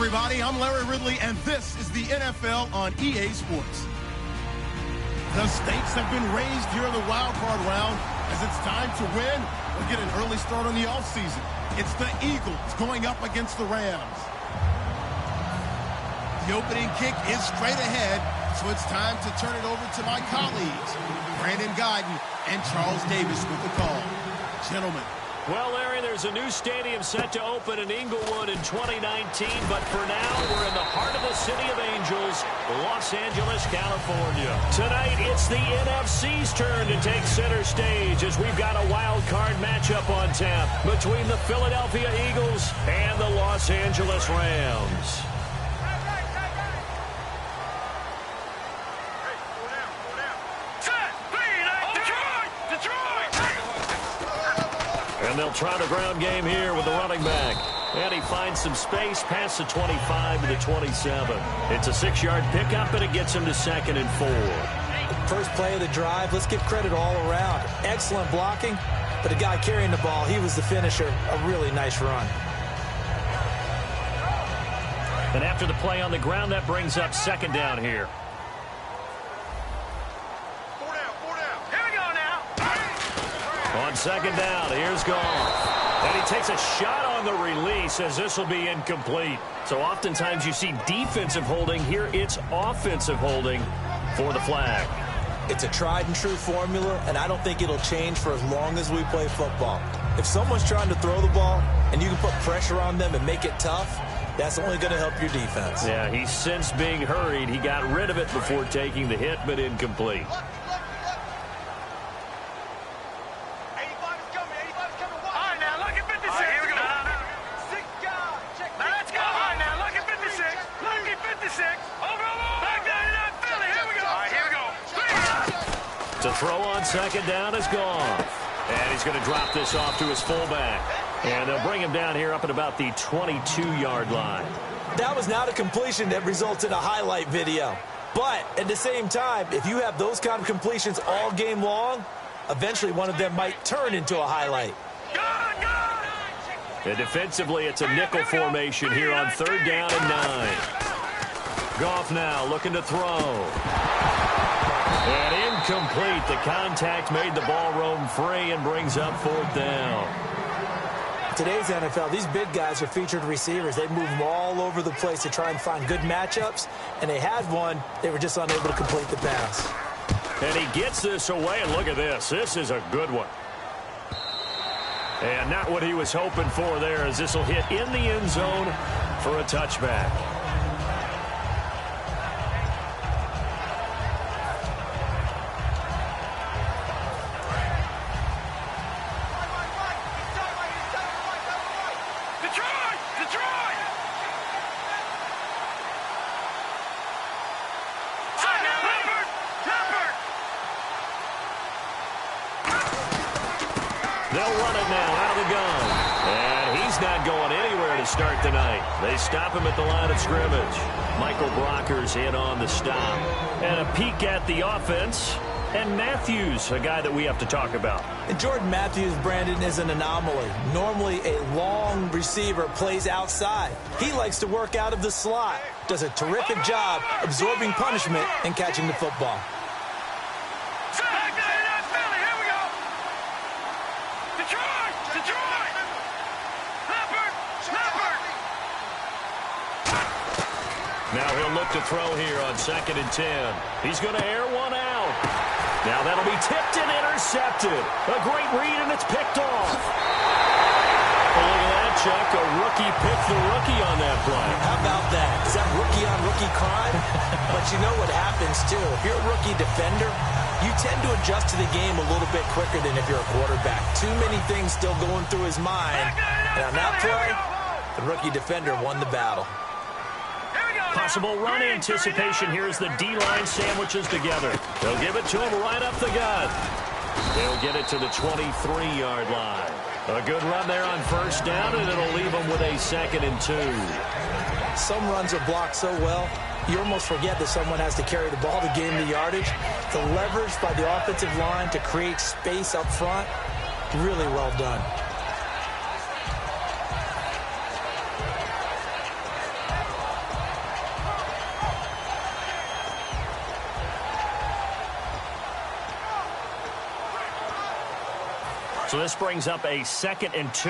everybody. I'm Larry Ridley, and this is the NFL on EA Sports. The stakes have been raised here in the wild card round as it's time to win or get an early start on the offseason. It's the Eagles going up against the Rams. The opening kick is straight ahead, so it's time to turn it over to my colleagues, Brandon Guyton and Charles Davis with the call. Gentlemen. Well, Larry, there's a new stadium set to open in Inglewood in 2019, but for now, we're in the heart of the City of Angels, Los Angeles, California. Tonight, it's the NFC's turn to take center stage as we've got a wild card matchup on tap between the Philadelphia Eagles and the Los Angeles Rams. And they'll try the ground game here with the running back. And he finds some space past the 25 to the 27. It's a 6-yard pickup, and it gets him to 2nd and 4. First play of the drive, let's give credit all around. Excellent blocking, but the guy carrying the ball, he was the finisher. A really nice run. And after the play on the ground, that brings up 2nd down here. On 2nd down, here's Goff. And he takes a shot on the release as this will be incomplete. So oftentimes you see defensive holding. Here it's offensive holding for the flag. It's a tried and true formula, and I don't think it'll change for as long as we play football. If someone's trying to throw the ball and you can put pressure on them and make it tough, that's only going to help your defense. Yeah, he sensed being hurried. He got rid of it before taking the hit, but incomplete. To throw on 2nd down is Goff. And he's going to drop this off to his fullback. And they'll bring him down here up at about the 22-yard line. That was not a completion that results in a highlight video. But at the same time, if you have those kind of completions all game long, eventually one of them might turn into a highlight. And defensively, it's a nickel formation here on 3rd down and 9. Goff now looking to throw. And incomplete. The contact made the ball roam free and brings up 4th down. Today's NFL, these big guys are featured receivers. They move them all over the place to try and find good matchups. And they had one. They were just unable to complete the pass. And he gets this away. And look at this. This is a good one. And not what he was hoping for there, as this will hit in the end zone for a touchback. They'll run it now out of the gun. And he's not going anywhere to start tonight. They stop him at the line of scrimmage. Michael Brocker's in on the stop. And a peek at the offense. And Matthews, a guy that we have to talk about. And Jordan Matthews, Brandon, is an anomaly. Normally, a long receiver plays outside. He likes to work out of the slot. Does a terrific job absorbing punishment and catching the football. Now he'll look to throw here on 2nd and 10. He's going to air one out. Now that'll be tipped and intercepted. A great read, and it's picked off. Oh, look at that, Chuck. A rookie picked the rookie on that play. How about that? Is that rookie-on-rookie crime? But you know what happens, too. If you're a rookie defender, you tend to adjust to the game a little bit quicker than if you're a quarterback. Too many things still going through his mind. And on that play, the rookie defender won the battle. Possible run anticipation here as the D-line sandwiches together. They'll give it to him right up the gut. They'll get it to the 23-yard line. A good run there on 1st down, and it'll leave them with a 2nd and 2. Some runs are blocked so well, you almost forget that someone has to carry the ball to gain the yardage. The leverage by the offensive line to create space up front, really well done. So this brings up a 2nd and 2.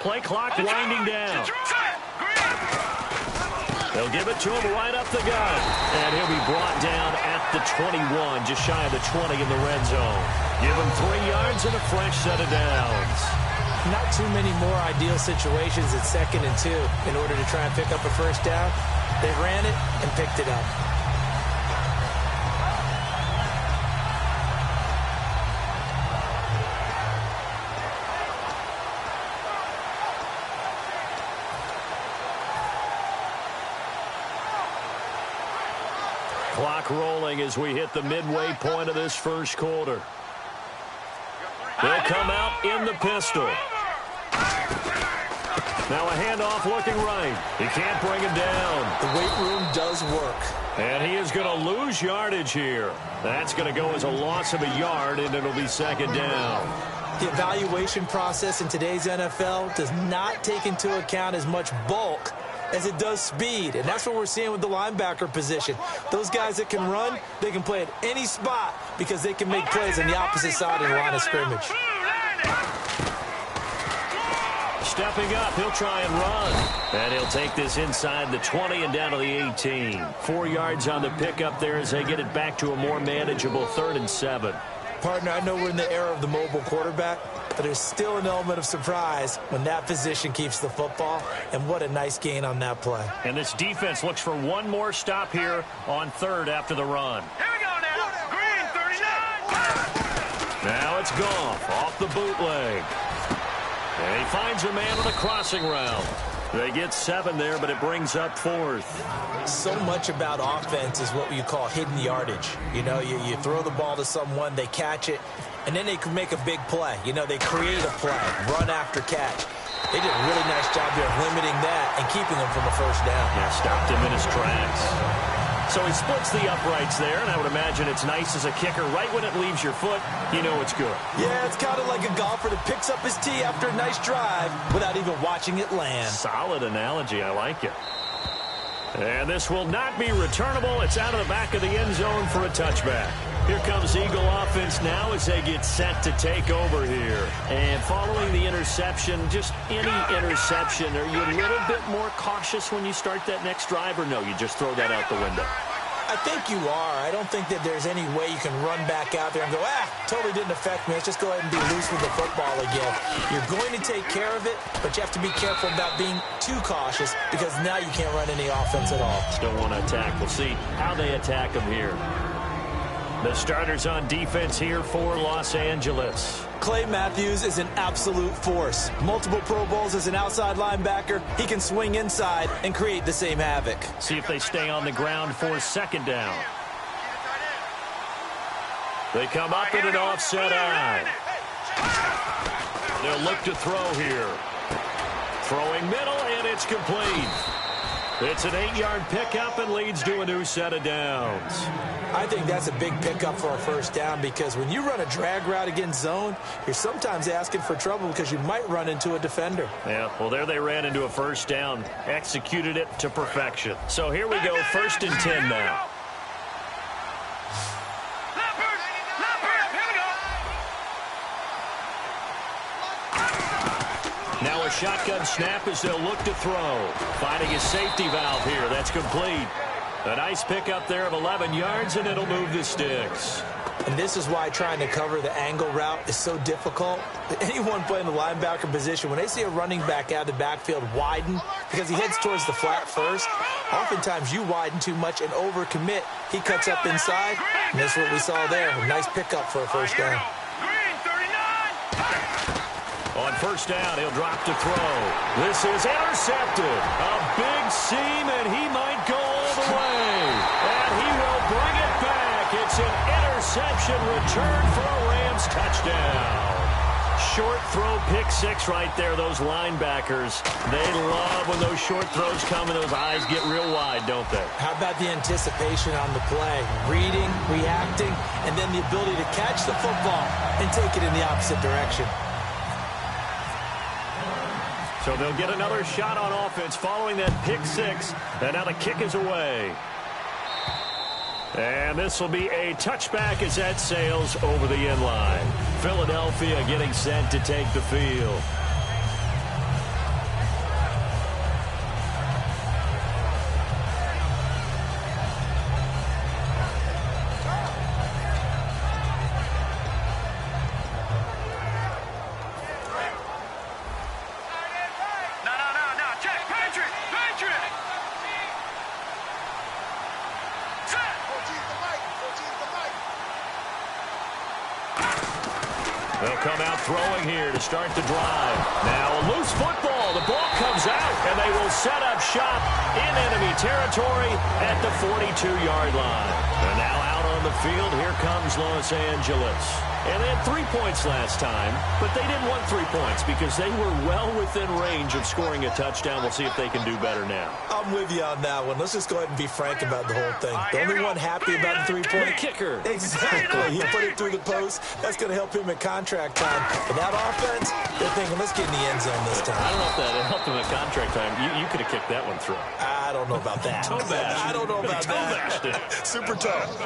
Play clock winding down. They'll give it to him right up the gut. And he'll be brought down at the 21, just shy of the 20 in the red zone. Give him 3 yards and a fresh set of downs. Not too many more ideal situations at 2nd and 2 in order to try and pick up a first down. They ran it and picked it up. Clock rolling as we hit the midway point of this first quarter. They'll come out in the pistol. Now a handoff looking right. He can't bring him down. The weight room does work. And he is going to lose yardage here. That's going to go as a loss of a yard, and it'll be 2nd down. The evaluation process in today's NFL does not take into account as much bulk as it does speed, and that's what we're seeing with the linebacker position. Those guys that can run, they can play at any spot because they can make plays on the opposite side of the line of scrimmage. Stepping up, he'll try and run. And he'll take this inside the 20 and down to the 18. 4 yards on the pickup there as they get it back to a more manageable 3rd and 7. Partner, I know we're in the era of the mobile quarterback, but there's still an element of surprise when that position keeps the football, and what a nice gain on that play. And this defense looks for one more stop here on 3rd after the run. Here we go now. Green, 39. Now it's Goff off the bootleg. And he finds a man on the crossing route. They get 7 there, but it brings up 4th. So much about offense is what you call hidden yardage. You know, you throw the ball to someone, they catch it, and then they can make a big play. You know, they create a play, run after catch. They did a really nice job there of limiting that and keeping him from a first down. Yeah, stopped him in his tracks. So he splits the uprights there, and I would imagine it's nice as a kicker. Right when it leaves your foot, you know it's good. Yeah, it's kind of like a golfer that picks up his tee after a nice drive without even watching it land. Solid analogy. I like it. And this will not be returnable. It's out of the back of the end zone for a touchback. Here comes Eagle offense now as they get set to take over here. And following the interception, just any interception, are you a little bit more cautious when you start that next drive, or no, you just throw that out the window? I think you are. I don't think that there's any way you can run back out there and go, totally didn't affect me. Let's just go ahead and be loose with the football again. You're going to take care of it, but you have to be careful about being too cautious because now you can't run any offense at all. Still want to attack. We'll see how they attack them here. The starters on defense here for Los Angeles. Clay Matthews is an absolute force. Multiple Pro Bowls as an outside linebacker. He can swing inside and create the same havoc. See if they stay on the ground for 2nd down. They come up in an offset eye. They'll look to throw here. Throwing middle, and it's complete. It's an 8-yard pickup and leads to a new set of downs. I think that's a big pickup for a first down because when you run a drag route against zone, you're sometimes asking for trouble because you might run into a defender. Yeah, well, there they ran into a first down, executed it to perfection. So here we go, 1st and 10 now. Now a shotgun snap as they'll look to throw. Finding his safety valve here. That's complete. A nice pickup there of 11 yards, and it'll move the sticks. And this is why trying to cover the angle route is so difficult. Anyone playing the linebacker position, when they see a running back out of the backfield widen, because he heads towards the flat first, oftentimes you widen too much and overcommit. He cuts up inside, and that's what we saw there. A nice pickup for a first down. On 1st down, he'll drop to throw. This is intercepted. A big seam, and he might go all the way. And he will bring it back. It's an interception return for a Rams touchdown. Short throw, pick 6 right there. Those linebackers, they love when those short throws come and those eyes get real wide, don't they? How about the anticipation on the play? Reading, reacting, and then the ability to catch the football and take it in the opposite direction. So they'll get another shot on offense following that pick 6. And now the kick is away. And this will be a touchback as that sails over the end line. Philadelphia getting set to take the field. They'll come out throwing here to start the drive. Now a loose football. The ball comes out, and they will set up shop in enemy territory at the 42-yard line. And now out on the field, here comes Los Angeles. And they had 3 points last time, but they didn't want 3 points because they were well within range of scoring a touchdown. We'll see if they can do better now. I'm with you on that one. Let's just go ahead and be frank about the whole thing. The only one happy about the 3-point kicker. Exactly. He put it through the post. That's going to help him at contract time. But that offense, they're thinking, let's get in the end zone this time. I don't know if that helped him at contract time. You could have kicked that one through. I don't know about that. I don't know about that. Super tough.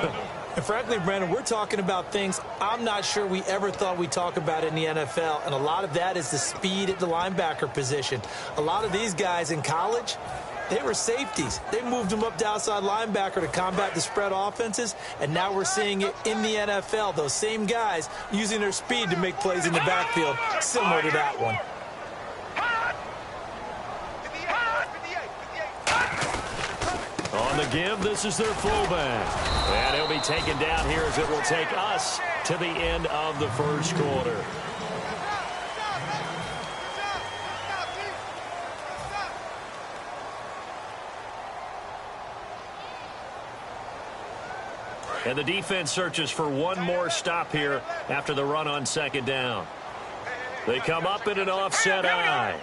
And frankly, Brandon, we're talking about things I'm not sure we ever thought we'd talk about in the NFL, and a lot of that is the speed at the linebacker position. A lot of these guys in college, they were safeties. They moved them up to outside linebacker to combat the spread offenses, and now we're seeing it in the NFL. Those same guys using their speed to make plays in the backfield, similar to that one. On the give, this is their fullback. And he'll be taken down here as it will take us to the end of the first quarter. And the defense searches for one more stop here after the run on second down. They come up in an offset eye.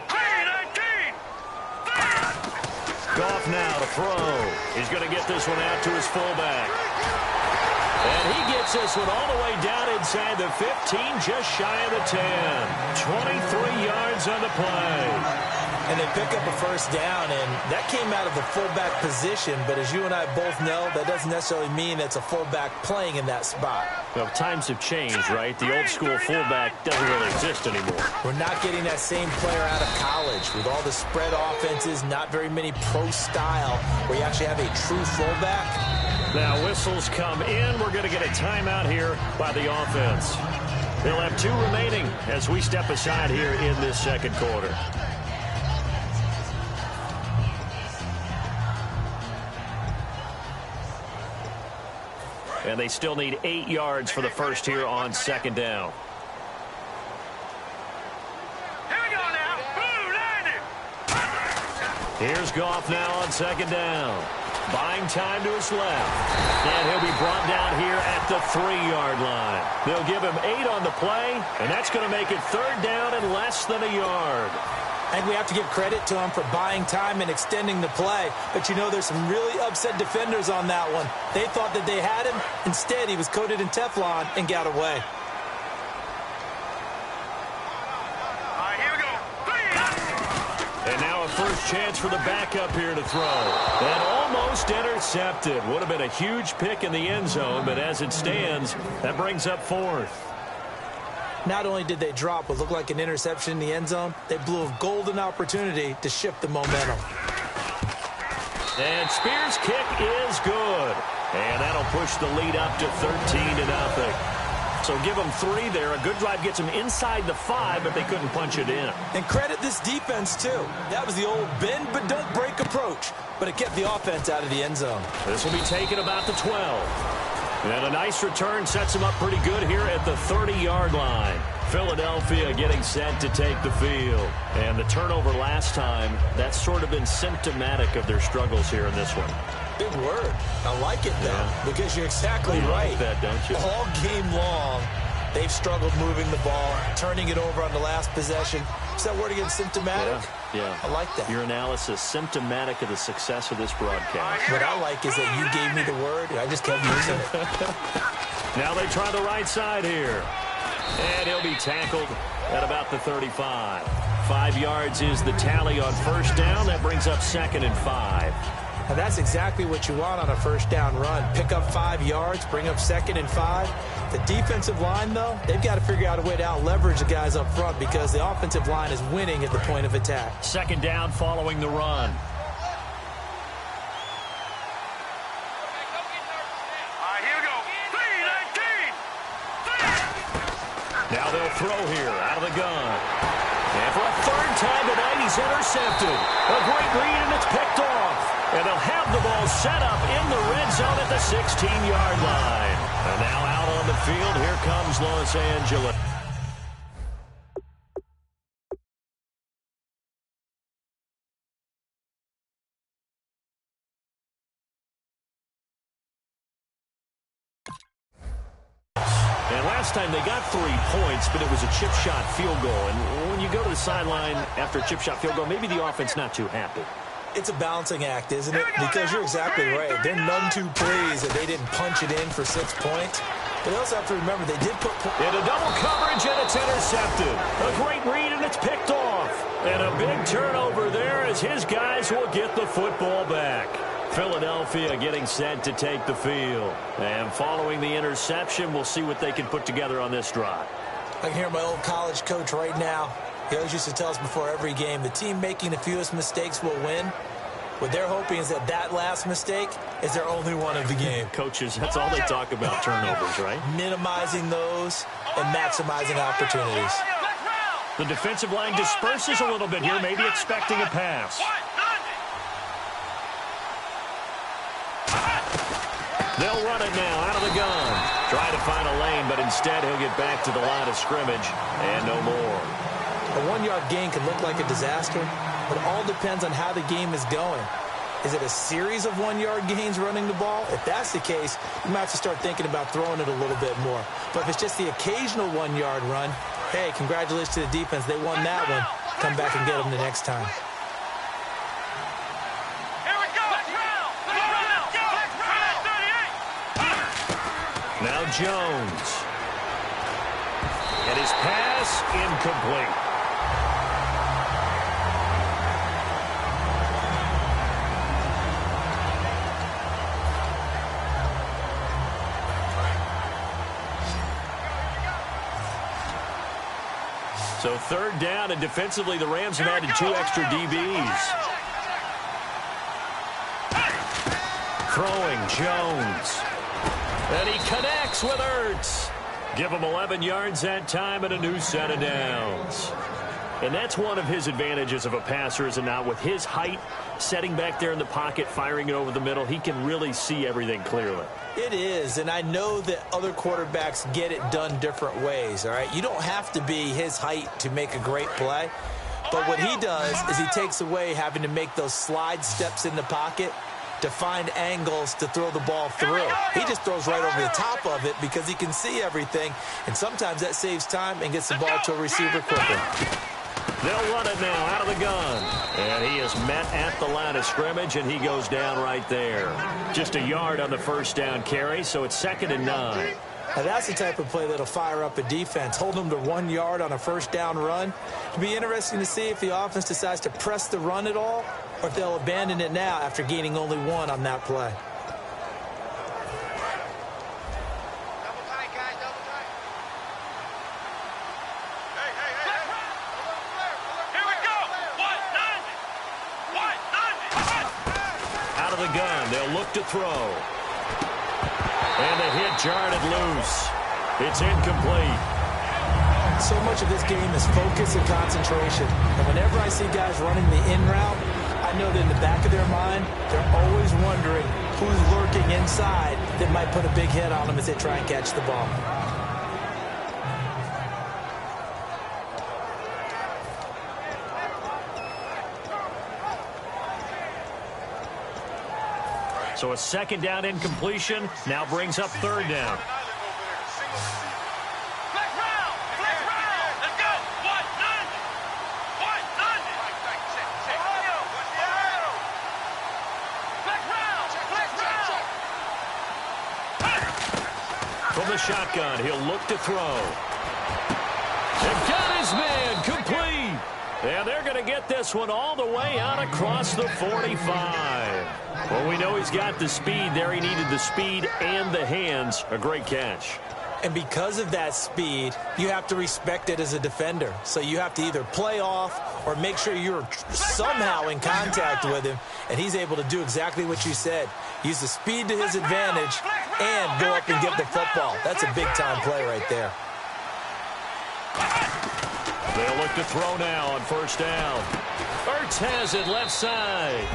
Goff now to throw. He's going to get this one out to his fullback. And he gets this one all the way down inside the 15, just shy of the 10. 23 yards on the play. And they pick up a first down, and that came out of the fullback position. But as you and I both know, that doesn't necessarily mean it's a fullback playing in that spot. Well, times have changed, right? The old school fullback doesn't really exist anymore. We're not getting that same player out of college with all the spread offenses, not very many pro style, where you actually have a true fullback. Now whistles come in. We're going to get a timeout here by the offense. They'll have 2 remaining as we step aside here in this second quarter. And they still need 8 yards for the first here on second down. Here we go now. Boom, landed. Here's Goff now on second down. Buying time to his left. And he'll be brought down here at the 3-yard line. They'll give him 8 on the play, and that's going to make it third down and less than a yard. And we have to give credit to him for buying time and extending the play. But, you know, there's some really upset defenders on that one. They thought that they had him. Instead, he was coated in Teflon and got away. All right, here we go. And now a first chance for the backup here to throw. And almost intercepted. Would have been a huge pick in the end zone, but as it stands, that brings up 4th. Not only did they drop what looked like an interception in the end zone, they blew a golden opportunity to shift the momentum. And Spears' kick is good. And that'll push the lead up to 13-0. So give them 3 there. A good drive gets them inside the 5, but they couldn't punch it in. And credit this defense, too. That was the old bend but don't break approach. But it kept the offense out of the end zone. This will be taken about the 12. And a nice return sets them up pretty good here at the 30-yard line. Philadelphia getting set to take the field. And the turnover last time, that's sort of been symptomatic of their struggles here in this one. Big word. I like it, though, because you're exactly right. Like that, don't you? All game long, they've struggled moving the ball, turning it over on the last possession. Is that word again, symptomatic? Yeah. I like that. Your analysis, symptomatic of the success of this broadcast. What I like is that you gave me the word, and I just kept using it. Now they try the right side here. And he'll be tackled at about the 35. 5 yards is the tally on first down. That brings up 2nd and 5. And that's exactly what you want on a first down run. Pick up 5 yards, bring up 2nd and 5. The defensive line, though, they've got to figure out a way to out-leverage the guys up front because the offensive line is winning at the point of attack. 2nd down following the run. Here we go. 3-19. Now they'll throw here out of the gun. And for a 3rd time tonight, he's intercepted. A great read, and it's picked off. And they'll have the ball set up in the red zone at the 16-yard line. And now out on the field, here comes Los Angeles. And last time they got 3 points, but it was a chip shot field goal. And when you go to the sideline after a chip shot field goal, maybe the offense not too happy. It's a balancing act, isn't it? Because you're exactly right. They're none too pleased that they didn't punch it in for 6 points. But they also have to remember they did put into double coverage, and it's intercepted. A great read, and it's picked off. And a big turnover there as his guys will get the football back. Philadelphia getting set to take the field. And following the interception, we'll see what they can put together on this drive. I can hear my old college coach right now. He always used to tell us before every game, the team making the fewest mistakes will win. What they're hoping is that that last mistake is their only one of the game. Coaches, that's all they talk about, turnovers, right? Minimizing those and maximizing opportunities. The defensive line disperses a little bit here, maybe expecting a pass. They'll run it now out of the gun. Try to find a lane, but instead he'll get back to the line of scrimmage and no more. A 1-yard gain can look like a disaster, but it all depends on how the game is going. Is it a series of 1-yard gains running the ball? If that's the case, you might have to start thinking about throwing it a little bit more. But if it's just the occasional 1-yard run, hey, congratulations to the defense. They won that one. Come back and get them the next time. Now Jones. And his pass incomplete. So 3rd down, and defensively the Rams have added 2 extra DBs. Throwing Jones. And he connects with Ertz. Give him 11 yards that time and a new set of downs. And that's one of his advantages of a passer, is it not? With his height, setting back there in the pocket, firing it over the middle, he can really see everything clearly. It is, and I know that other quarterbacks get it done different ways, all right? You don't have to be his height to make a great play. But what he does is he takes away having to make those slide steps in the pocket to find angles to throw the ball through. He just throws right over the top of it because he can see everything, and sometimes that saves time and gets the ball to a receiver quicker. They'll run it now out of the gun. And he is met at the line of scrimmage, and he goes down right there. Just a yard on the 1st down carry, so it's 2nd and 9. Now that's the type of play that'll fire up a defense. Hold them to 1 yard on a 1st down run. It'll be interesting to see if the offense decides to press the run at all, or if they'll abandon it now after gaining only 1 on that play. Out of the gun, they'll look to throw. And the hit jarred it loose. It's incomplete. So much of this game is focus and concentration. And whenever I see guys running the in route, I know that in the back of their mind, they're always wondering who's lurking inside that might put a big hit on them as they try and catch the ball. So a 2nd down incompletion now brings up 3rd down. From the shotgun, he'll look to throw. And got his man complete. And they're going to get this one all the way out across the 45. Well, we know he's got the speed there. He needed the speed and the hands. A great catch. And because of that speed, you have to respect it as a defender. So you have to either play off or make sure you're somehow in contact with him. And he's able to do exactly what you said. Use the speed to his advantage and go up and get the football. That's a big-time play right there. They'll look to throw now on first down. Ertz has it left side.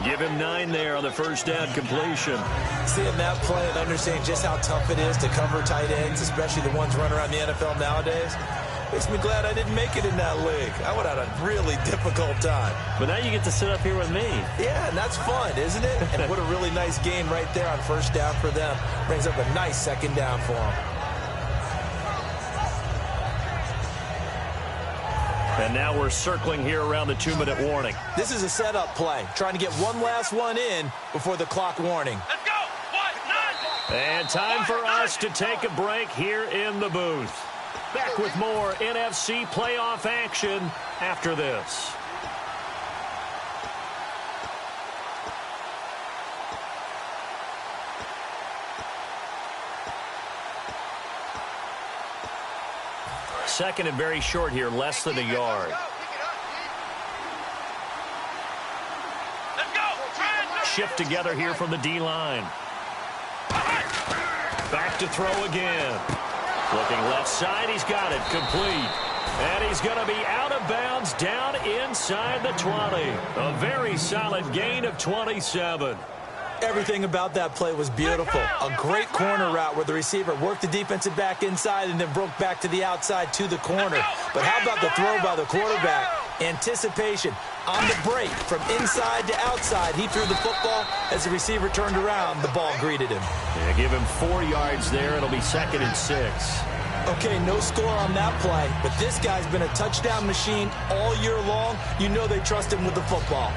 Give him 9 there on the first down completion. Seeing that play and understanding just how tough it is to cover tight ends, especially the ones running around the NFL nowadays, makes me glad I didn't make it in that league. I would have had a really difficult time. But now you get to sit up here with me. Yeah, and that's fun, isn't it? And what a really nice game right there on first down for them. Brings up a nice second down for them. And now we're circling here around the 2-minute warning. This is a setup play, trying to get one last one in before the clock warning. Let's go. 1-9. And time for us to take a break here in the booth. Back with more NFC playoff action after this. Second and very short here, less than a yard. Let's go. Shift together here from the D-line. Back to throw again. Looking left side, he's got it, complete. And he's going to be out of bounds down inside the 20. A very solid gain of 27. Everything about that play was beautiful. A great corner route where the receiver worked the defensive back inside and then broke back to the outside to the corner. But how about the throw by the quarterback? Anticipation on the break from inside to outside. He threw the football. As the receiver turned around, the ball greeted him. Yeah, give him 4 yards there. It'll be 2nd and 6. Okay, no score on that play, but this guy's been a touchdown machine all year long. You know they trust him with the football.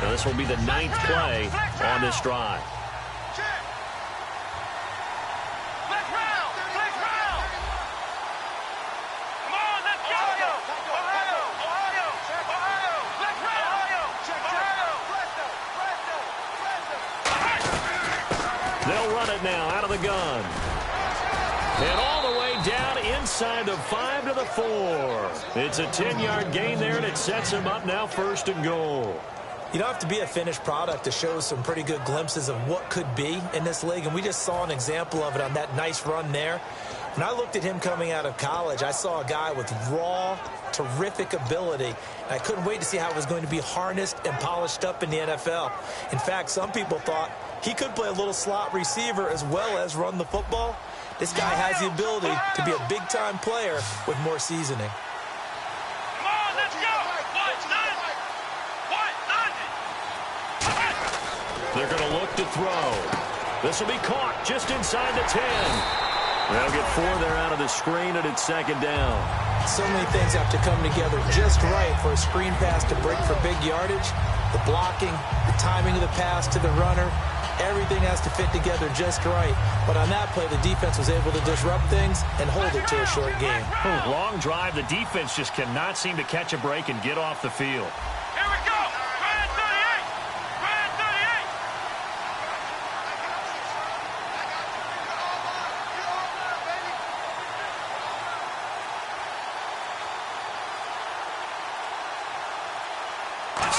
Now this will be the 9th play on this drive. Come on, let's go. They'll run it now out of the gun. And all the way down inside the 5 to the 4. It's a 10-yard gain there, and it sets him up now 1st and goal. You don't have to be a finished product to show some pretty good glimpses of what could be in this league, and we just saw an example of it on that nice run there. When I looked at him coming out of college, I saw a guy with raw, terrific ability, and I couldn't wait to see how it was going to be harnessed and polished up in the NFL. In fact, some people thought he could play a little slot receiver as well as run the football. This guy has the ability to be a big-time player with more seasoning. Come on, let's go. 1-9. They're going to look to throw. This will be caught just inside the 10. They'll get 4 there out of the screen, and it's 2nd down. So many things have to come together just right for a screen pass to break for big yardage. The blocking, the timing of the pass to the runner, everything has to fit together just right. But on that play, the defense was able to disrupt things and hold it to a short game. Long drive. The defense just cannot seem to catch a break and get off the field. Here we go. Grand 38. Grand 38.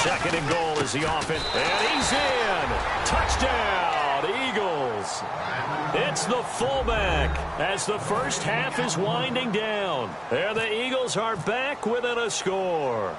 Second and goal is the offense. And he's in. Touchdown, Eagles. It's the fullback as the first half is winding down. And the Eagles are back within a score.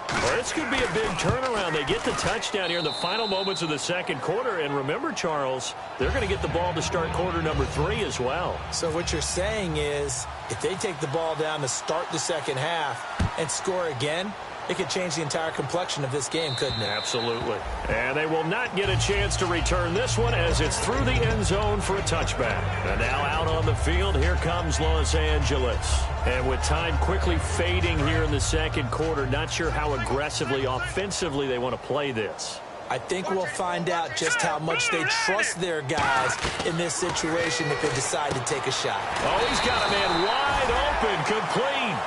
Well, this could be a big turnaround. They get the touchdown here in the final moments of the second quarter. And remember, Charles, they're going to get the ball to start quarter number 3 as well. So what you're saying is if they take the ball down to start the second half and score again, it could change the entire complexion of this game, couldn't it? Absolutely. And they will not get a chance to return this one as it's through the end zone for a touchback. And now out on the field, here comes Los Angeles. And with time quickly fading here in the second quarter, not sure how aggressively, offensively they want to play this. I think we'll find out just how much they trust their guys in this situation if they decide to take a shot. Oh, he's got a man wide open, complete.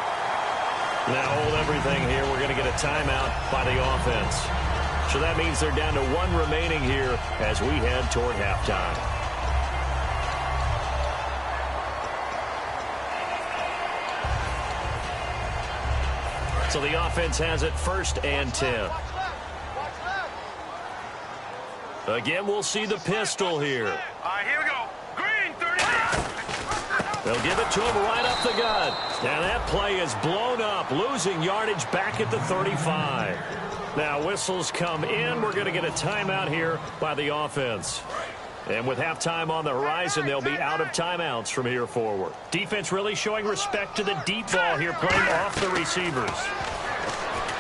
Now hold everything here. We're going to get a timeout by the offense. So that means they're down to 1 remaining here as we head toward halftime. So the offense has it 1st and 10. Again, we'll see the pistol here. All right, here we go. Green, 39. They'll give it to him right up the gut. And that play is blown up, losing yardage back at the 35. Now whistles come in. We're going to get a timeout here by the offense. And with halftime on the horizon, they'll be out of timeouts from here forward. Defense really showing respect to the deep ball here, playing off the receivers.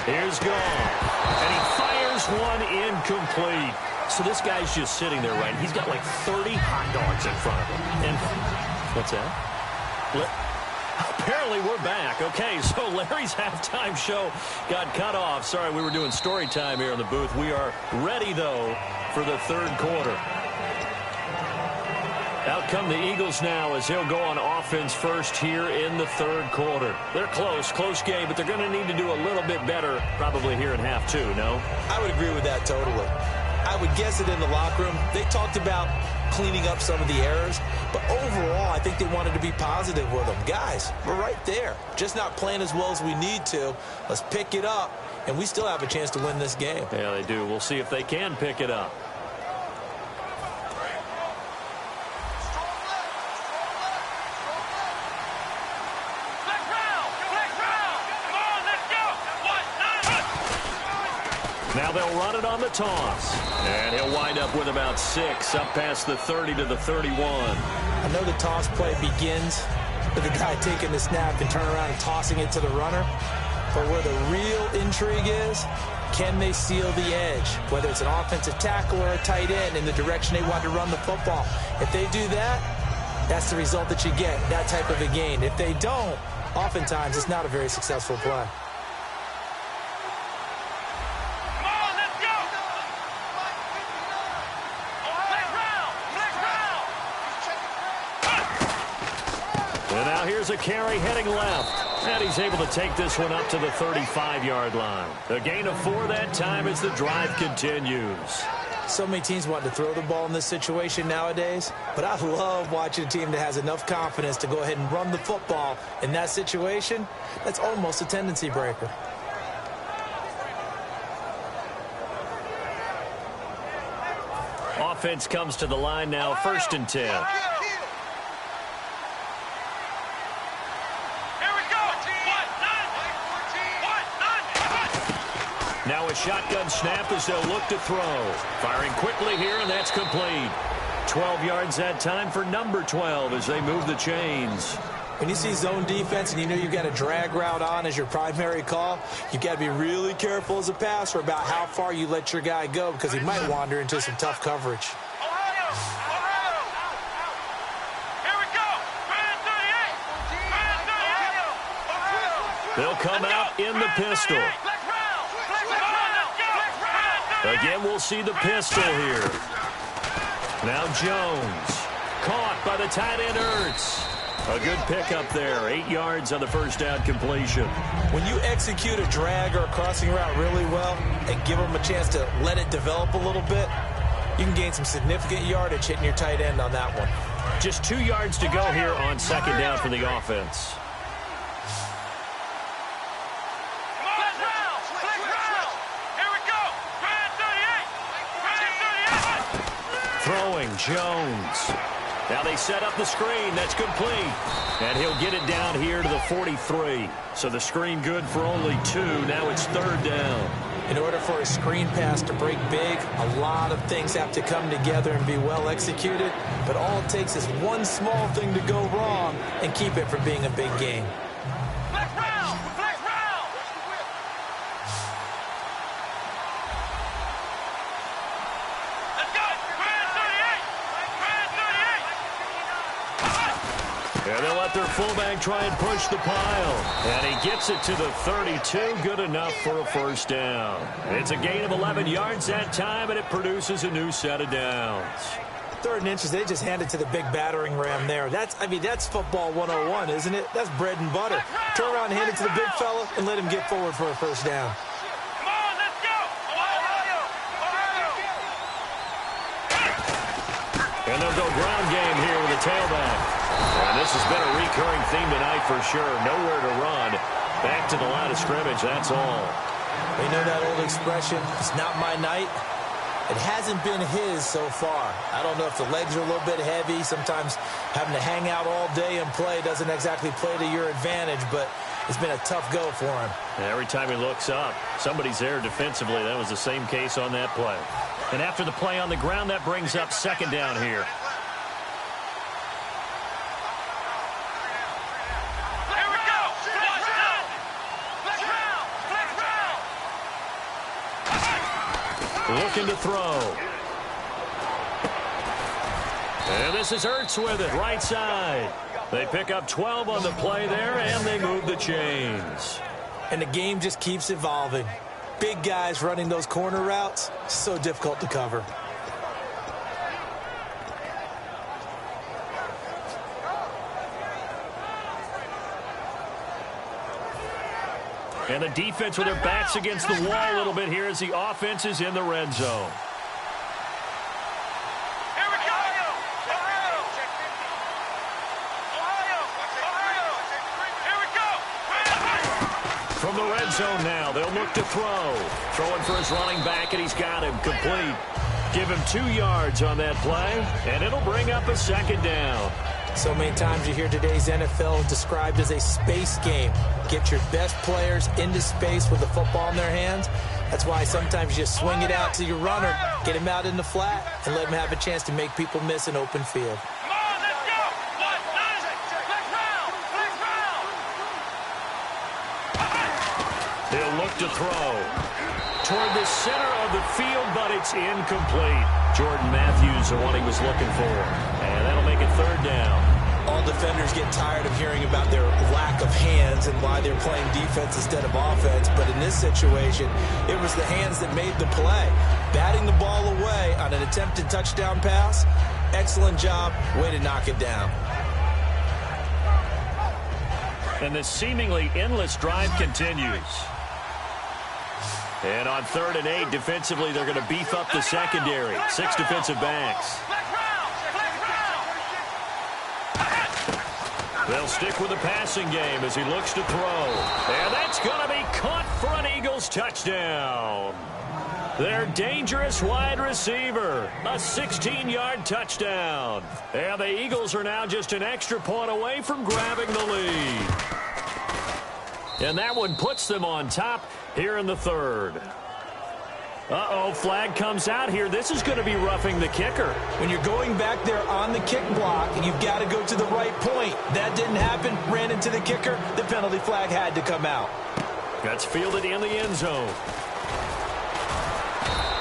Here's gone. And he fires one incomplete. So this guy's just sitting there, right? He's got like 30 hot dogs in front of him. And what's that? Apparently we're back. Okay, so Larry's halftime show got cut off. Sorry, we were doing story time here in the booth. We are ready, though, for the 3rd quarter. Out come the Eagles now as he'll go on offense first here in the 3rd quarter. They're close game, but they're going to need to do a little bit better probably here in half 2, no? I would agree with that totally. I would guess that in the locker room, they talked about cleaning up some of the errors, but overall, I think they wanted to be positive with them. Guys, we're right there, just not playing as well as we need to. Let's pick it up, and we still have a chance to win this game. Yeah, they do. We'll see if they can pick it up. Now they'll run it on the toss. And he'll wind up with about 6 up past the 30 to the 31. I know the toss play begins with the guy taking the snap and turning around and tossing it to the runner. But where the real intrigue is, can they seal the edge? Whether it's an offensive tackle or a tight end in the direction they want to run the football. If they do that, that's the result that you get, that type of a gain. If they don't, oftentimes it's not a very successful play. Here's a carry heading left. And he's able to take this one up to the 35-yard line. A gain of 4 that time as the drive continues. So many teams want to throw the ball in this situation nowadays, but I love watching a team that has enough confidence to go ahead and run the football in that situation. That's almost a tendency breaker. Offense comes to the line now, 1st and 10. Now a shotgun snap as they'll look to throw. Firing quickly here, and that's complete. 12 yards that time for number 12 as they move the chains. When you see zone defense and you know you've got a drag route on as your primary call, you've got to be really careful as a passer about how far you let your guy go because he might wander into some tough coverage. They'll come out in the pistol. Again, we'll see the pistol here. Now Jones. Caught by the tight end Ertz. A good pickup there. 8 yards on the first down completion. When you execute a drag or a crossing route really well and give them a chance to let it develop a little bit, you can gain some significant yardage hitting your tight end on that one. Just 2 yards to go here on 2nd down for the offense. Throwing Jones. Now they set up the screen. That's complete. And he'll get it down here to the 43. So the screen good for only 2. Now it's 3rd down. In order for a screen pass to break big, a lot of things have to come together and be well executed. But all it takes is one small thing to go wrong and keep it from being a big game. And they'll let their fullback try and push the pile. And he gets it to the 32. Good enough for a first down. It's a gain of 11 yards that time, and it produces a new set of downs. 3rd and inches, they just handed to the big battering ram there. That's football 101, isn't it? That's bread and butter. Turn around and hand it to the big fella and let him get forward for a first down. Come on, let's go. Ohio. And they'll go ground game here with a tailback. And this has been a recurring theme tonight for sure. Nowhere to run. Back to the line of scrimmage, that's all. You know that old expression, it's not my night? It hasn't been his so far. I don't know if the legs are a little bit heavy. Sometimes having to hang out all day and play doesn't exactly play to your advantage, but it's been a tough go for him. And every time he looks up, somebody's there defensively. That was the same case on that play. And after the play on the ground, that brings up 2nd down here. Here we go. Flex round. Looking to throw. And this is Ertz with it, right side. They pick up 12 on the play there, and they move the chains. And the game just keeps evolving. Big guys running those corner routes, so difficult to cover. And the defense with their backs against the wall a little bit here as the offense is in the red zone. Here we go. Here we go. From the red zone now, they'll look to throw. Throwing for his running back, and he's got him complete. Give him 2 yards on that play, and it'll bring up a 2nd down. So many times you hear today's NFL described as a space game. Get your best players into space with the football in their hands. That's why sometimes you swing it out to your runner, get him out in the flat, and let him have a chance to make people miss an open field. Come on, let's go. Flex round. He'll look to throw toward the center of the field, but it's incomplete. Jordan Matthews, the one he was looking for. And that'll make it 3rd down. All defenders get tired of hearing about their lack of hands and why they're playing defense instead of offense. But in this situation, it was the hands that made the play. Batting the ball away on an attempted touchdown pass, excellent job. Way to knock it down. And the seemingly endless drive continues. And on 3rd and 8, defensively, they're going to beef up the secondary. 6 defensive backs. They'll stick with the passing game as he looks to throw. And that's going to be caught for an Eagles touchdown. Their dangerous wide receiver. A 16-yard touchdown. And the Eagles are now just an extra point away from grabbing the lead. And that one puts them on top here in the 3rd. Uh-oh, flag comes out here. This is going to be roughing the kicker. When you're going back there on the kick block, you've got to go to the right point. That didn't happen. Ran into the kicker. The penalty flag had to come out. That's fielded in the end zone.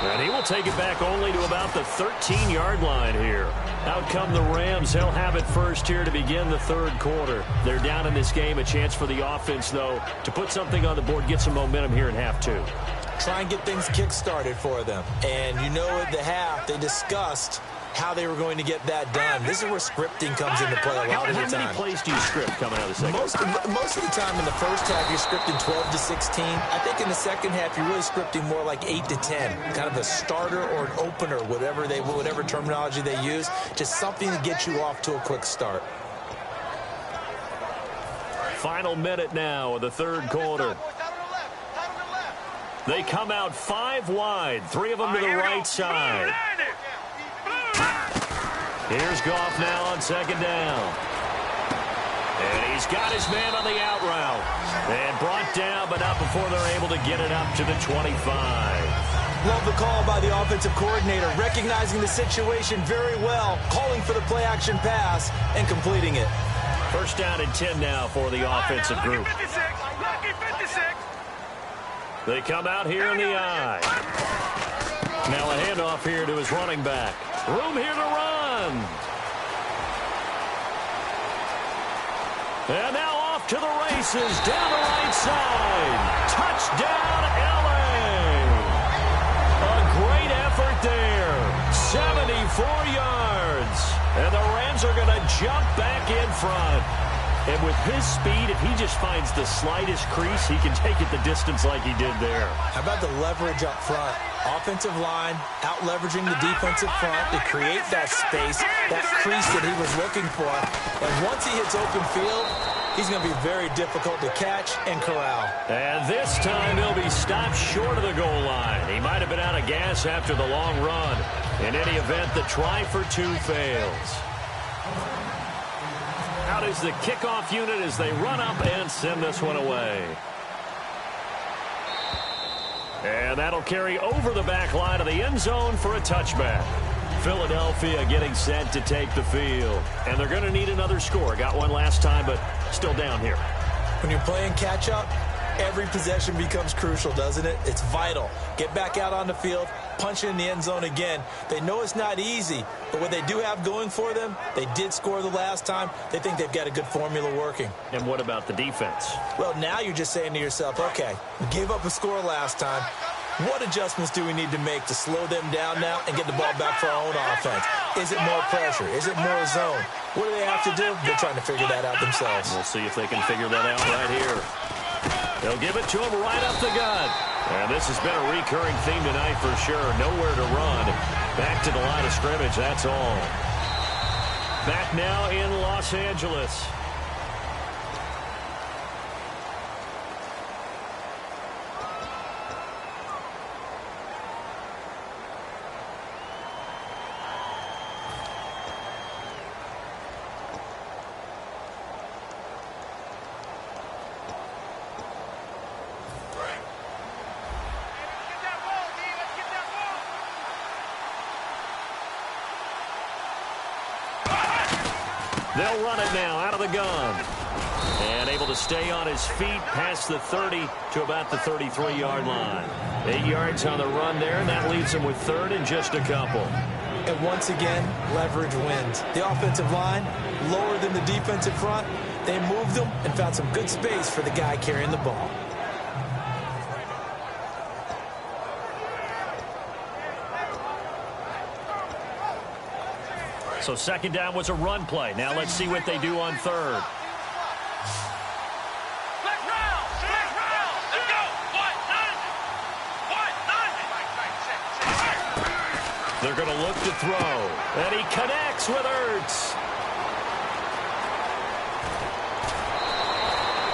And he will take it back only to about the 13-yard line here. Out come the Rams. They'll have it first here to begin the 3rd quarter. They're down in this game. A chance for the offense, though, to put something on the board, get some momentum here in half 2. Try and get things kick-started for them. And you know at the half, they discussed how they were going to get that done. This is where scripting comes into play a lot of the time. How many plays do you script coming out of the second? Most of the time in the first half, you're scripting 12 to 16. I think in the second half, you're really scripting more like 8 to 10. Kind of a starter or an opener, whatever terminology they use. Just something to get you off to a quick start. Final minute now of the 3rd quarter. They come out 5 wide, 3 of them to the right side. Here's Goff now on 2nd down. And he's got his man on the out route. And brought down, but not before they're able to get it up to the 25. Love the call by the offensive coordinator, recognizing the situation very well, calling for the play-action pass, and completing it. 1st down and 10 now for the offensive group. They come out here in the eye. Now a handoff here to his running back. Room here to run. And now off to the races, down the right side. Touchdown, L.A. A great effort there. 74 yards. And the Rams are going to jump back in front. And with his speed, if he just finds the slightest crease, he can take it the distance like he did there. How about the leverage up front? Offensive line out-leveraging the defensive front to create that space, that crease that he was looking for. And once he hits open field, he's going to be very difficult to catch and corral. And this time he'll be stopped short of the goal line. He might have been out of gas after the long run. In any event, the try for two fails. Out is the kickoff unit as they run up and send this one away. And that'll carry over the back line of the end zone for a touchback. Philadelphia getting set to take the field. And they're going to need another score. Got one last time, but still down here. When you're playing catch-up, every possession becomes crucial, doesn't it? It's vital. Get back out on the field, punch it in the end zone again. They know it's not easy, but what they do have going for them, they did score the last time. They think they've got a good formula working. And what about the defense? Well, now you're just saying to yourself, okay, we gave up a score last time. What adjustments do we need to make to slow them down now and get the ball back for our own offense? Is it more pressure? Is it more zone? What do they have to do? They're trying to figure that out themselves. We'll see if they can figure that out right here. They'll give it to him right up the gut. And this has been a recurring theme tonight for sure. Nowhere to run. Back to the line of scrimmage, that's all. Back now in Los Angeles. They'll run it now out of the gun. And able to stay on his feet past the 30 to about the 33-yard line. 8 yards on the run there, and that leaves him with third and just a couple. And once again, leverage wins. The offensive line, lower than the defensive front. They moved them and found some good space for the guy carrying the ball. So second down was a run play. Now let's see what they do on third. They're going to look to throw. And he connects with Ertz.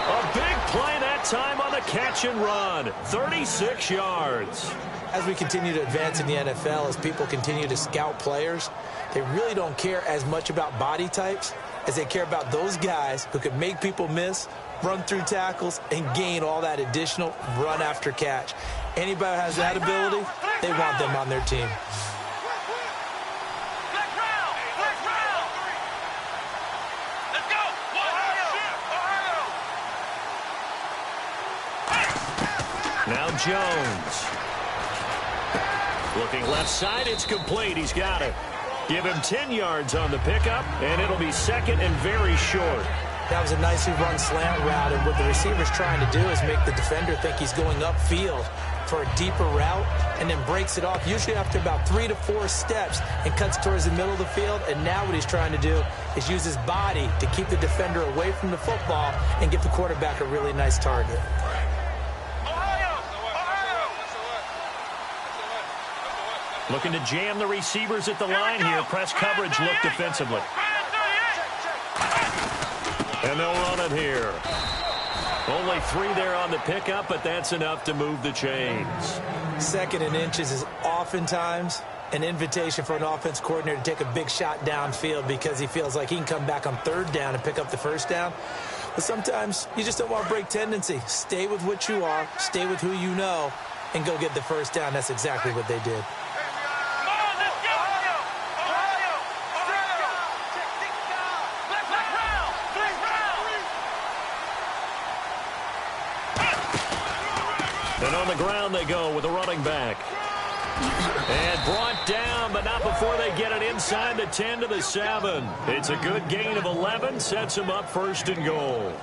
A big play that time on the catch and run. 36 yards. As we continue to advance in the NFL, as people continue to scout players, they really don't care as much about body types as they care about those guys who can make people miss, run through tackles, and gain all that additional run after catch. Anybody who has that ability, they want them on their team. Now Jones. Looking left side, it's complete. He's got it. Give him 10 yards on the pickup, and it'll be second and very short. That was a nicely run slant route, and what the receiver's trying to do is make the defender think he's going upfield for a deeper route, and then breaks it off, usually after about 3 to 4 steps, and cuts towards the middle of the field. And now what he's trying to do is use his body to keep the defender away from the football and give the quarterback a really nice target. Looking to jam the receivers at the line here. Press coverage look defensively. And they'll run it here. Only 3 there on the pickup, but that's enough to move the chains. Second and inches is oftentimes an invitation for an offense coordinator to take a big shot downfield because he feels like he can come back on third down and pick up the first down. But sometimes you just don't want to break tendency. Stay with what you are, stay with who you know, and go get the first down. That's exactly what they did. And on the ground they go with a running back. And brought down, but not before they get it inside the 10 to the 7. It's a good gain of 11, sets him up 1st and goal.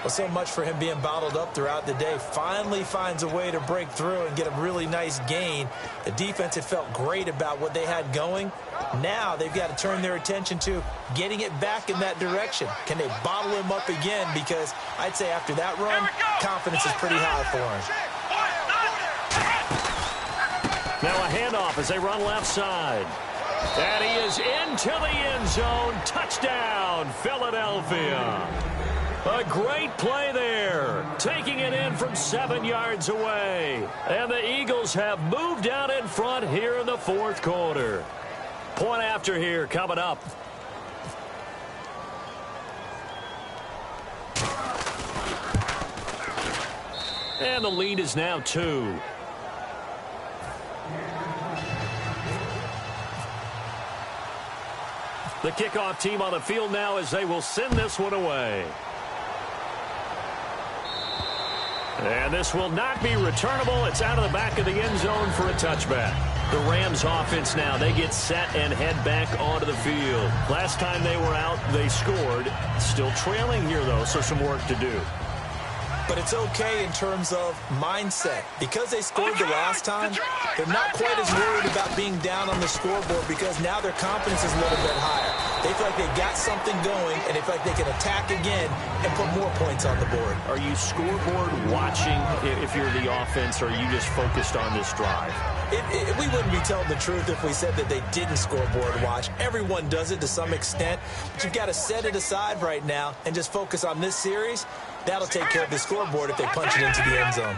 Well, so much for him being bottled up throughout the day. Finally finds a way to break through and get a really nice gain. The defense had felt great about what they had going. Now they've got to turn their attention to getting it back in that direction. Can they bottle him up again? Because I'd say after that run, confidence is pretty high for him. Now a handoff as they run left side. And he is into the end zone. Touchdown, Philadelphia. A great play there, taking it in from 7 yards away. And the Eagles have moved out in front here in the 4th quarter. Point after here coming up. And the lead is now 2. The kickoff team on the field now as they will send this one away. And this will not be returnable. It's out of the back of the end zone for a touchback. The Rams offense now, they get set and head back onto the field. Last time they were out, they scored. Still trailing here, though, so some work to do. But it's okay in terms of mindset. Because they scored the last time, they're not quite as worried about being down on the scoreboard because now their confidence is a little bit higher. They feel like they've got something going, and they feel like they can attack again and put more points on the board. Are you scoreboard watching if you're the offense, or are you just focused on this drive? We wouldn't be telling the truth if we said that they didn't scoreboard watch. Everyone does it to some extent, but you've got to set it aside right now and just focus on this series. That'll take care of the scoreboard if they punch it into the end zone.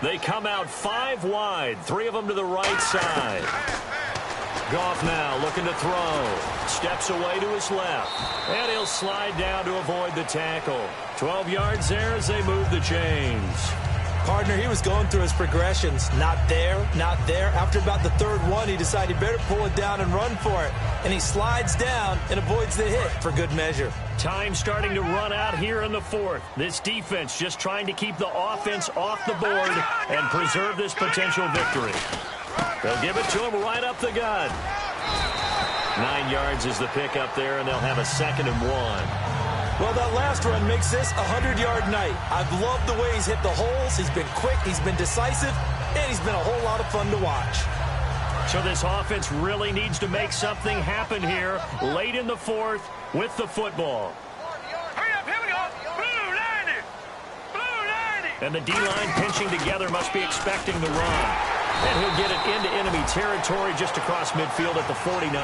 They come out 5 wide, 3 of them to the right side. Goff now looking to throw. Steps away to his left. And he'll slide down to avoid the tackle. 12 yards there as they move the chains. Partner, he was going through his progressions. Not there, not there. After about the 3rd one, he decided he better pull it down and run for it. And he slides down and avoids the hit for good measure. Time starting to run out here in the 4th. This defense just trying to keep the offense off the board and preserve this potential victory. They'll give it to him right up the gut. 9 yards is the pickup there, and they'll have a 2nd and 1. Well, that last run makes this a 100-yard night. I've loved the way he's hit the holes. He's been quick, he's been decisive, and he's been a whole lot of fun to watch. So this offense really needs to make something happen here late in the 4th with the football. Hurry up, here we go. Blue 90. Blue 90. And the D-line pinching together must be expecting the run. And he'll get it into enemy territory just across midfield at the 49.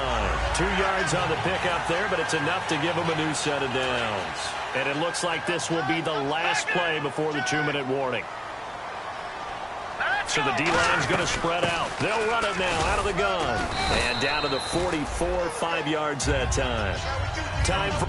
2 yards on the pickup there, but it's enough to give him a new set of downs. And it looks like this will be the last play before the 2-minute warning. So the D-line's going to spread out. They'll run it now out of the gun. And down to the 44, 5 yards that time. Time for...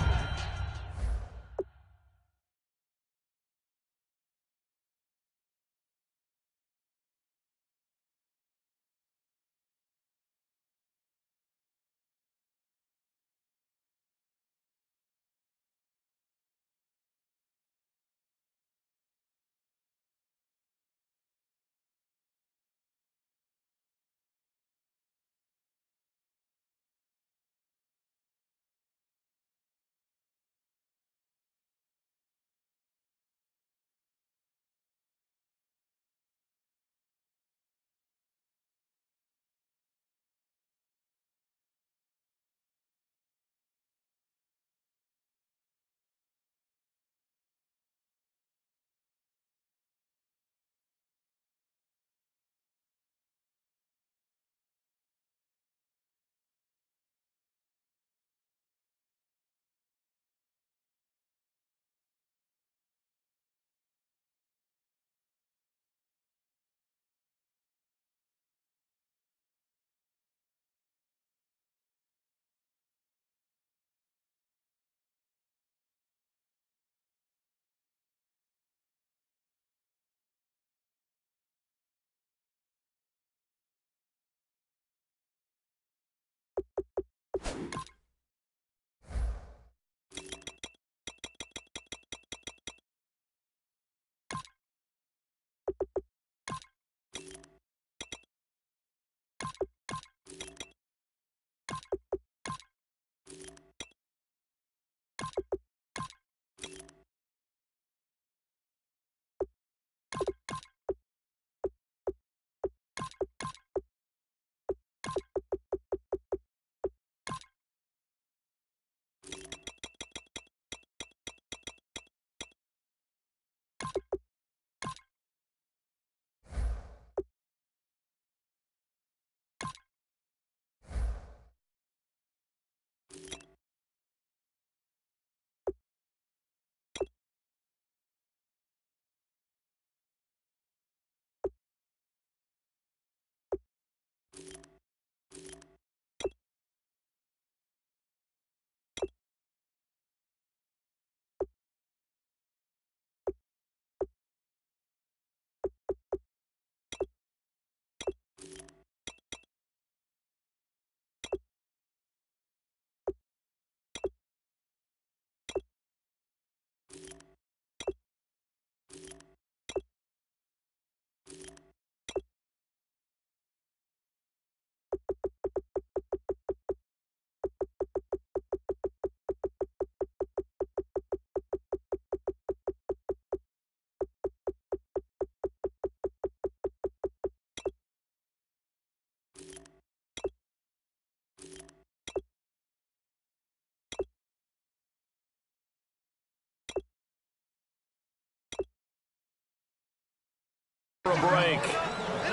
A break.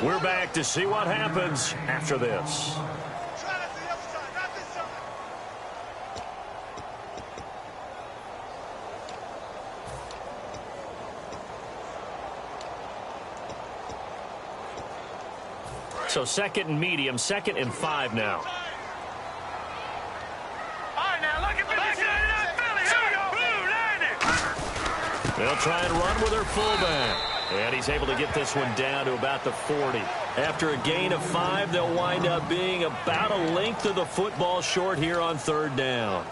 We're back to see what happens after this. So second and medium, 2nd and 5 now. They'll try and run with their fullback. And he's able to get this one down to about the 40. After a gain of 5, they'll wind up being about a length of the football short here on 3rd down.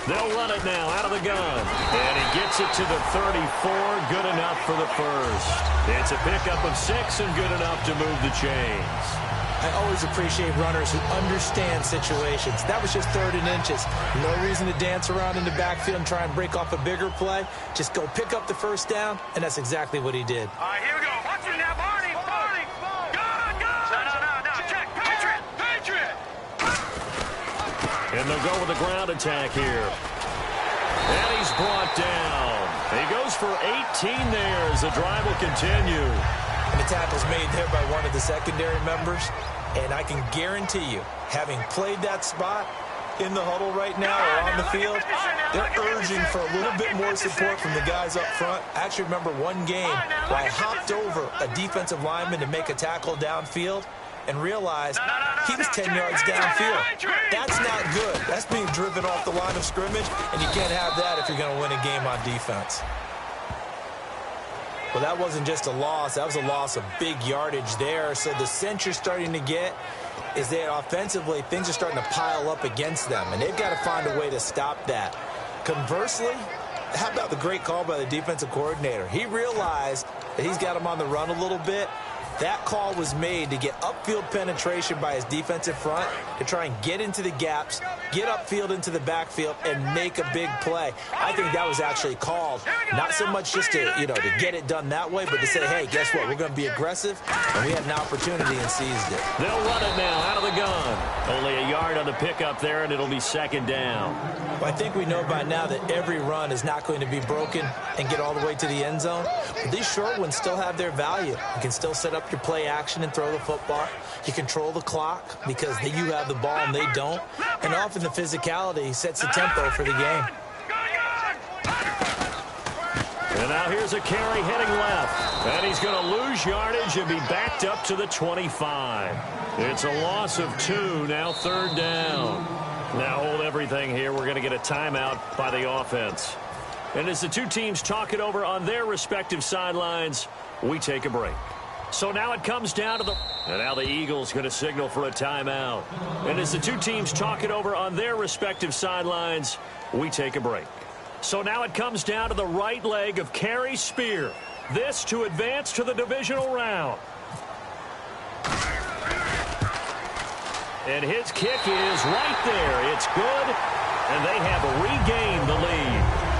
They'll run it now out of the gun. And he gets it to the 34. Good enough for the first. It's a pickup of 6 and good enough to move the chains. I always appreciate runners who understand situations. That was just 3rd and inches. No reason to dance around in the backfield and try and break off a bigger play. Just go pick up the first down, and that's exactly what he did. All right, here we go. Watch it now, Barney. Good. No. Check. Patriot. And they'll go with the ground attack here. And he's brought down. He goes for 18 there as the drive will continue. And the tackle's made there by one of the secondary members. And I can guarantee you, having played that spot in the huddle right now or on the field, they're urging for a little bit more support from the guys up front. I actually remember one game where I hopped over a defensive lineman to make a tackle downfield and realized he was 10 yards downfield. That's not good. That's being driven off the line of scrimmage, and you can't have that if you're going to win a game on defense. Well, that wasn't just a loss. That was a loss of big yardage there. So the sense you're starting to get is that offensively, things are starting to pile up against them, and they've got to find a way to stop that. Conversely, how about the great call by the defensive coordinator? He realized that he's got him on the run a little bit. That call was made to get upfield penetration by his defensive front to try and get into the gaps, get upfield into the backfield, and make a big play. I think that was actually called not so much just to, to get it done that way, but to say, hey, guess what? We're going to be aggressive, and we had an opportunity and seized it. They'll run it now out of the gun. Only a yard on the pickup there, and it'll be 2nd down. Well, I think we know by now that every run is not going to be broken and get all the way to the end zone. But these short ones still have their value. You can still set up your play action and throw the football. You control the clock because you have the ball and they don't. And often the physicality sets the tempo for the game. And now here's a carry heading left. And he's going to lose yardage and be backed up to the 25. It's a loss of 2, now 3rd down. Now hold everything here. We're going to get a timeout by the offense. And as the two teams talk it over on their respective sidelines, we take a break. So now it comes down to the... And now the Eagles going to signal for a timeout. And as the two teams talk it over on their respective sidelines, we take a break. So now it comes down to the right leg of Kerry Spear. This to advance to the divisional round. And his kick is right there. It's good, and they have regained the lead.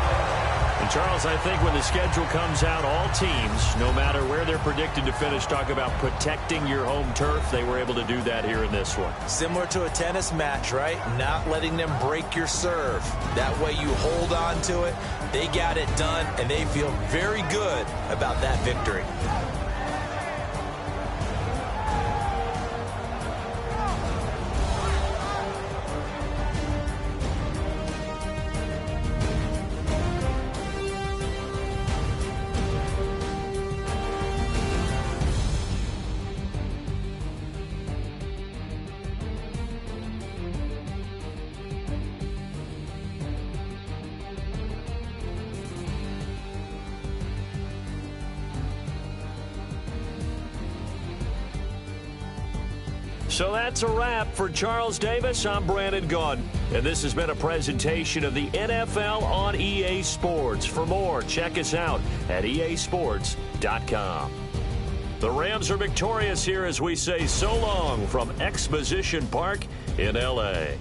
And, Charles, I think when the schedule comes out, all teams, no matter where they're predicted to finish, talk about protecting your home turf. They were able to do that here in this one. Similar to a tennis match, right? Not letting them break your serve. That way you hold on to it. They got it done, and they feel very good about that victory. So that's a wrap for Charles Davis. I'm Brandon Gaudin, and this has been a presentation of the NFL on EA Sports. For more, check us out at easports.com. The Rams are victorious here as we say so long from Exposition Park in L.A.